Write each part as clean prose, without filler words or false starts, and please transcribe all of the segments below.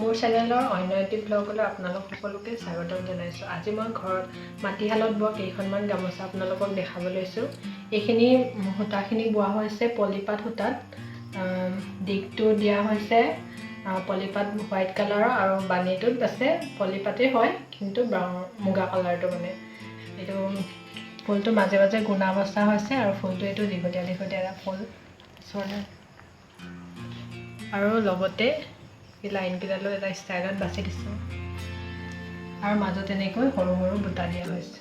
মোৰ চেনেলৰ অন্য এটি ব্লগলৈ আপোনালোক সকলোকে স্বাগতম জনাইছোঁ। আজি মই ঘৰত মাটিশালত বোৱা কেইখনমান গামোচা আপোনালোকক দেখাব লৈছোঁ। এইখিনি সূতাখিনি বোৱা হৈছে পলিপাত সূতাত। দিগটো দিয়া হৈছে পলিপাত হোৱাইট কালাৰৰ আৰু বানীটোত আছে পলিপাতেই হয়, কিন্তু মুগা কালাৰটো মানে। এইটো ফুলটো মাজে মাজে গুণা বচা হৈছে আৰু ফুলটো এইটো দীঘলীয়া দীঘলীয়া এটা ফুল আৰু লগতে এই লাইনকেইডালো এটা ষ্টাইলত বাছি দিছোঁ আৰু মাজত এনেকৈ সৰু সৰু বুটা দিয়া হৈছে।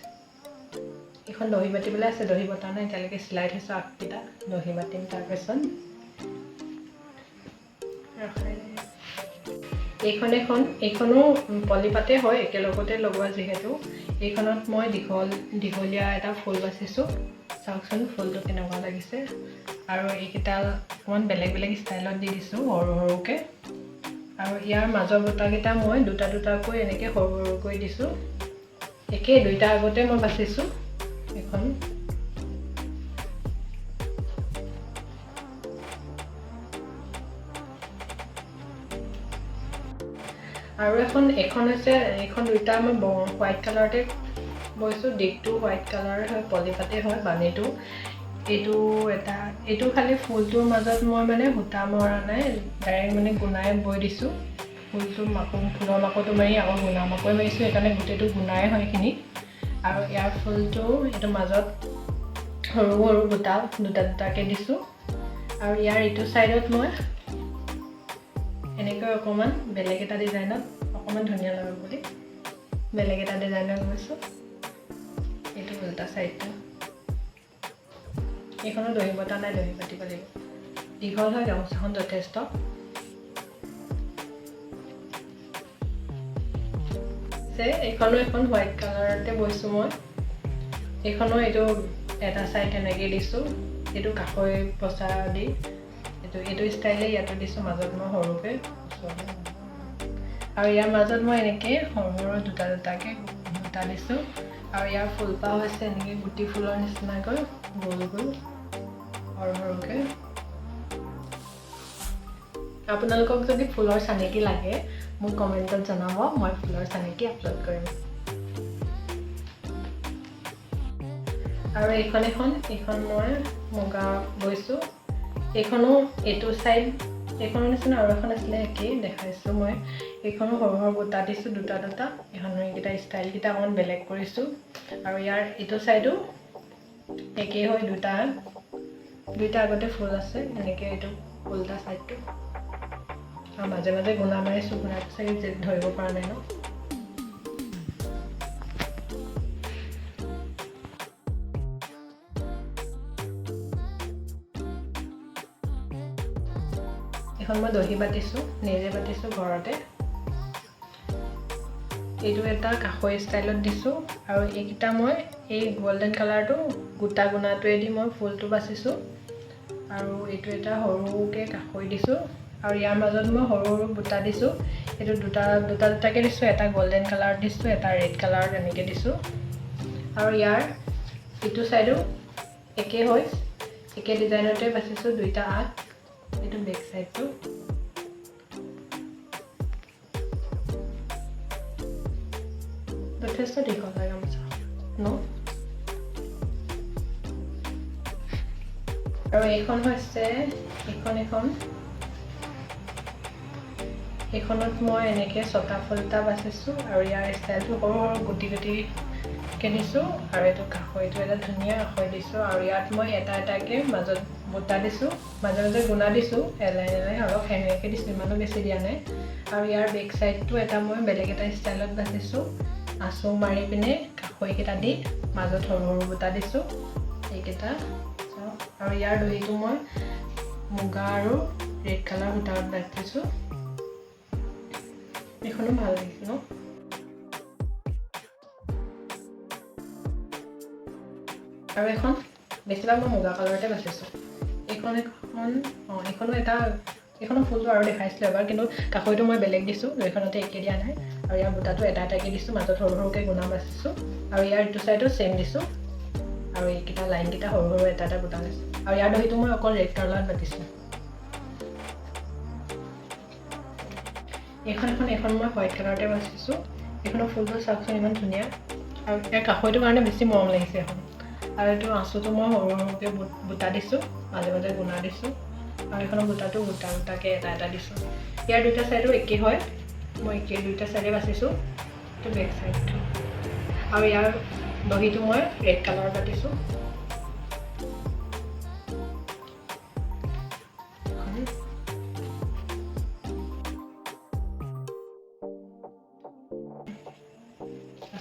এইখন দহি বাতিবলৈ আছে, দহি বটা নাই এতিয়ালৈকে, চিলাই থৈছোঁ আগকেইটা, দহি বাতিম তাৰপিছত। এইখনো পলিপাতে হয়, একেলগতে লগোৱা যিহেতু। এইখনত মই দীঘলীয়া এটা ফুল বাচিছোঁ। চাওকচোন ফুলটো কেনেকুৱা লাগিছে। আৰু এইকেইটা অকণমান বেলেগ বেলেগ ষ্টাইলত দি দিছোঁ সৰু সৰুকৈ। আৰু ইয়াৰ মাজৰ বুটাকেইটা মই দুটা দুটাকৈ এনেকৈ সৰু সৰুকৈ দিছোঁ। একেই দুইটা আগতে মই বাচিছোঁ এখন। আৰু এইখন হৈছে দুইটা মই হোৱাইট কালাৰতে বৈছোঁ। দিগটো হোৱাইট কালাৰ হয়, পলিপাতে হয়, বানীটো এইটো খালি ফুলটোৰ মাজত মই মানে সূতা মৰা নাই, ডাইৰেক্ট মানে গুণাই বৈ দিছোঁ। ফুলৰ মাকোটো মাৰি আকৌ গুণা মাকৈ মাৰিছোঁ, সেইকাৰণে গোটেইটো গুণাই হয় এইখিনি। আৰু ইয়াৰ ফুলটো এইটো মাজত সৰু সৰু বুটা দুটা দুটাকৈ দিছোঁ। আৰু ইয়াৰ ইটো ছাইডত মই এনেকৈ অকণমান বেলেগ এটা ডিজাইনত, অকণমান ধুনীয়া লাগিব বুলি বেলেগ এটা ডিজাইনত গৈছোঁ। এইটো উল্টা ছাইডটো। এইখনো দহি বটা নাই, দহি বাতিব লাগিব। দীঘল হয় গামোচাখন যথেষ্ট। এইখনো এখন হোৱাইট কালাৰতে বৈছোঁ মই। এইখনো এইটো এটা ছাইড এনেকৈ দিছোঁ, এইটো কাষৈ বচা দি এইটো ষ্টাইলে ইয়াতো দিছোঁ, মাজত মই সৰুকৈ। আৰু ইয়াৰ মাজত মই এনেকৈ সৰু সৰু দুটা দুটাকৈ বুটা দিছোঁ। আৰু ইয়াৰ ফুলপাহ হৈছে এনেকৈ গুটি ফুলৰ নিচিনাকৈ গোল গোল সৰু সৰুকৈ। আপোনালোকক যদি ফুলৰ চানেকি লাগে মোক কমেণ্টত জনাব, মই ফুলৰ চানেকি আপলোড কৰিম। আৰু এইখন মই মুগা বৈছোঁ। এইখনো এইটো ছাইড এইখনৰ নিচিনা আৰু এখন আছিলে, একেই দেখাইছোঁ মই। এইখনো সৰু সৰু বুটা দিছোঁ দুটা দুটা। এইখনৰ এইকেইটা ষ্টাইলকেইটা অকণমান বেলেগ কৰিছোঁ। আৰু ইয়াৰ ইটো ছাইডো একেই হয়, দুইটা আগতে ফুল আছে এনেকৈ। এইটো উল্টা ছাইডটো আৰু মাজে মাজে গুণা মাৰিছোঁ, গুণাটো চাগে ধৰিব পৰা নাই ন। এখন মই দহি বাতিছোঁ, নিজে বাতিছোঁ ঘৰতে। এইটো এটা কাষৈ ষ্টাইলত দিছোঁ। আৰু এইকেইটা মই এই গল্ডেন কালাৰটো গোটা গুণাটোৱেদি মই ফুলটো বাচিছোঁ। আৰু এইটো এটা সৰুকৈ কাষৈ দিছোঁ। আৰু ইয়াৰ মাজত মই সৰু সৰু বুটা দিছোঁ। এইটো দুটা দুটাকৈ দিছোঁ, এটা গল্ডেন কালাৰত দিছোঁ, এটা ৰেড কালাৰত এনেকৈ দিছোঁ। আৰু ইয়াৰ ইটো ছাইডো একে হয়, একে ডিজাইনতে বাচিছোঁ দুইটা আগ। এইটো বেক ছাইডটো। যথেষ্ট দীঘল হয় গামোচা ন। আৰু এইখন হৈছে এইখনত মই এনেকৈ ছটা ফুলটা বাচিছোঁ। আৰু ইয়াৰ ষ্টাইলটো সৰু সৰু গুটি গুটিকৈ দিছোঁ। আৰু এইটো কাষৈটো এটা ধুনীয়া কাষৈ দিছোঁ। আৰু ইয়াত মই এটা এটাকৈ মাজত বুটা দিছোঁ, মাজে মাজে গুণা দিছোঁ, এলাই অলপ সেনেকৈ দিছোঁ, ইমানো বেছি দিয়া নাই। আৰু ইয়াৰ বেক ছাইডটো এটা মই বেলেগ এটা ষ্টাইলত বাচিছোঁ। আঁচু মাৰি পিনে কাষৈকেইটা দি মাজত সৰু সৰু বুটা দিছোঁ এইকেইটা। আৰু ইয়াৰ দহিটো মই মুগা আৰু ৰেড কালাৰ সূতাত বাতিছোঁ। এইখনো ভাল লাগিছে ন। আৰু এখন বেছিভাগ মই মুগা কালাৰতে বাচিছোঁ। এইখনো ফুলটো আৰু দেখাইছিলোঁ এবাৰ, কিন্তু কাষৈটো মই বেলেগ দিছোঁ, দুইখনতে একে দিয়া নাই। আৰু ইয়াৰ বুটাটো এটা এটাকৈ দিছোঁ, মাজত সৰু সৰুকৈ গুণা বাচিছোঁ। আৰু ইয়াৰ ইটো ছাইডো ছেম দিছোঁ। আৰু এইকেইটা লাইনকেইটা সৰু সৰু এটা এটা বুটা দিছোঁ। আৰু ইয়াৰ দহিটো মই অকল ৰেড কালাৰত বাতিছোঁ। এখন মই হোৱাইট কালাৰতে বাচিছোঁ এইখনৰ ফুলটো চাওকচোন ইমান ধুনীয়া আৰু ইয়াৰ কাষৈটোৰ কাৰণে বেছি মৰম লাগিছে এখন আৰু এইটো আঁচুটো মই সৰু সৰুকৈ বুটা দিছোঁ মাজে মাজে গুণা দিছোঁ আৰু এইখনৰ বুটাটো গোটাকৈ এটা দিছোঁ ইয়াৰ দুটা চাইডো একেই হয় মই একেই দুইটা চাইডে বাচিছোঁ এইটো বেক চাইডটো আৰু ইয়াৰ দহিটো মই ৰেড কালাৰ কাটিছোঁ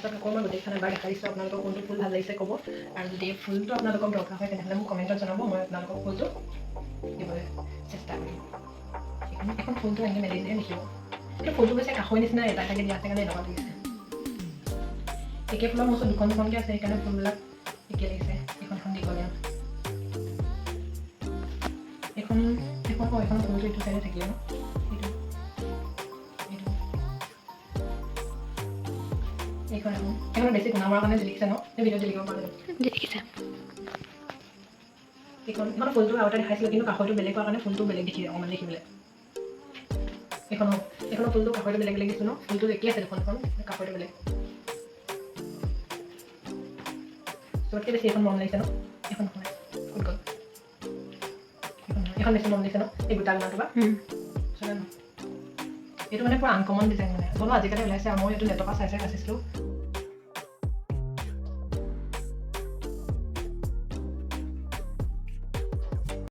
তাৰপিছত আকৌ মই গোটেইখন এবাৰ দেখাই দিছোঁ আপোনালোকক কোনটো ফুল ভাল লাগিছে ক'ব আৰু যদি এই ফুলটো আপোনালোকক দৰকাৰ হয় তেনেহ'লে মোক কমেণ্টত জনাব মই আপোনালোকক ফুলটো দিবলৈ চেষ্টা কৰিম এখন ফুলটো এনেকৈ মেলি দিয়ে লিখিব কিন্তু ফুলটো বেছি কাষৈ নিচিনা এটাকৈ দিয়া আছে কাৰণে এনেকুৱা লাগিছে একে ফুলৰ মোৰ ওচৰত দুখনকৈ আছে সেইকাৰণে ফুলবিলাক একে লাগিছে এইখন দীঘলীয়া এইখন ফুলটো এইটো চাইডে থাকিলে ন এইখন বেছি গুণা মৰাৰ কাৰণে লিখিছে ন ভিডিঅ'ত লিখিব পাৰে লিখিছে এইখন ফুলটো আগতে দেখাইছিলোঁ কিন্তু কাষৰটো বেলেগ হোৱাৰ কাৰণে ফুলটো বেলেগ দেখিছে অকণমান দেখিবলৈ এইখনৰ ফুলটো কাষৰটো বেলেগ দিছোঁ ন ফুলটো একেই আছে দুখন কাষৰটো বেলেগ চবতকৈ বেছি এইখন মৰম লাগিছে ন এইখন এইখন বেছি মৰম লাগিছে ন এই গোটা গুণাটো বা এইটো মানে পুৰা আনকমন ডিজাইন মানে হ'লেও আজিকালি ওলাইছে আৰু মই এইটো নেটৰ পৰা চাই বাচিছিলোঁ